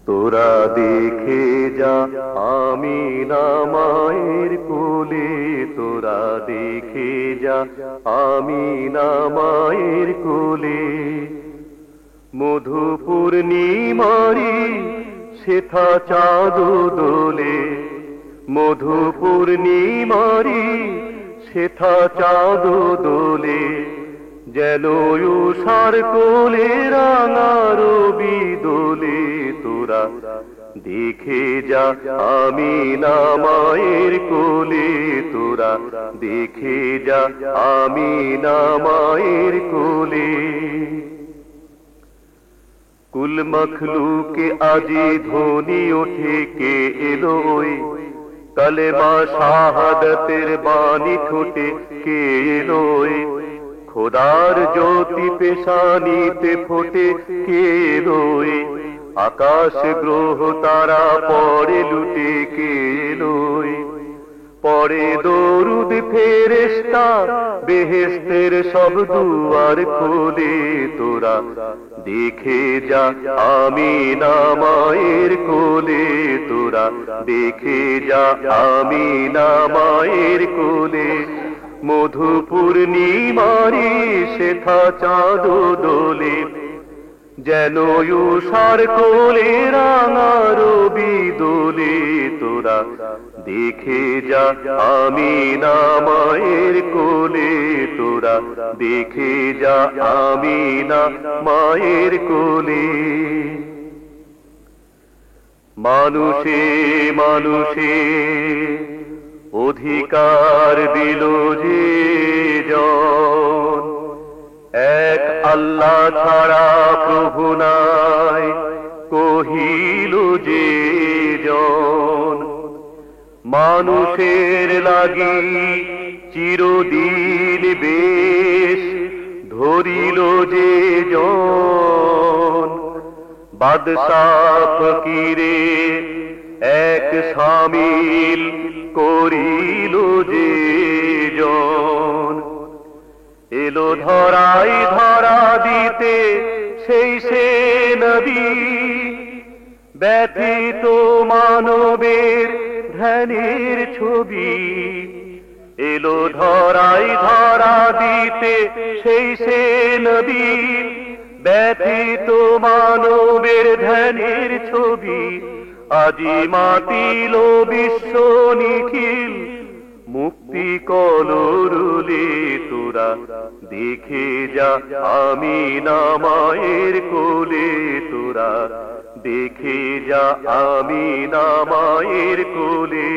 তোরা দেখে যা আমিনা মায়ের কোলে, তোরা দেখে যা আমিনা মায়ের কোলে। মধু পূর্ণিমারি সেথা চাঁদ দোলে, মধু পূর্ণিমারি সেথা চাঁদ দোলে। যেন উষার কোলে রাঙা রবি দোলে, তোরা দেখে যা আমিনা মায়ের কোলে, তোরা দেখে যা আমিনা মায়ের কোলে। কুল মখলুকে আজি ধ্বনি ওঠে কে এলো ওই, কালেমা শাহাদাতের বাণী ঠোঁটে কে এলো ওই। খোদার জ্যোতি পেশানিতে ফোটে কে এলো ওই, আকাশ গ্রহ তারা পড়ে লুটে কে এলো ওই। পড়ে দরুদ ফেরেশতা বেহেশতের সব দুয়ার খোলে, তোরা দেখে যা আমিনা মায়ের কোলে, তোরা দেখে যা আমিনা মায়ের কোলে। মধু পূর্ণিমারি সেথা চাঁদ দোলে, যেন উষার কোলে রাঙা রবি দোলে। তোরা দেখে যা আমিনা মায়ের কোলে, তোরা দেখে যা আমিনা মায়ের কোলে। মানুষে মানুষে অধিকার দিল যে জন, এক আল্লাহ ছাড়া প্রভু নাই কহিল যে জন। মানুষের লাগি চিরদিন বেশ ধরিল যে জন, বাদশাহ ফকিরে এক শামিল করিল যে জন। এলো ধরাই ধরা দিতে সেই সে নবী, ব্যথিত মানবের ধ্যানের ছবি। এলো ধরাই ধরা দিতে সেই সে নবী, ব্যথিত মানবের ধ্যানের ছবি। আজি মাতিল বিশ্ব নিখিল মুক্তি কলরুলে, তোরা দেখে যা আমিনা মায়ের কোলে, তোরা দেখে যা আমিনা মায়ের কোলে।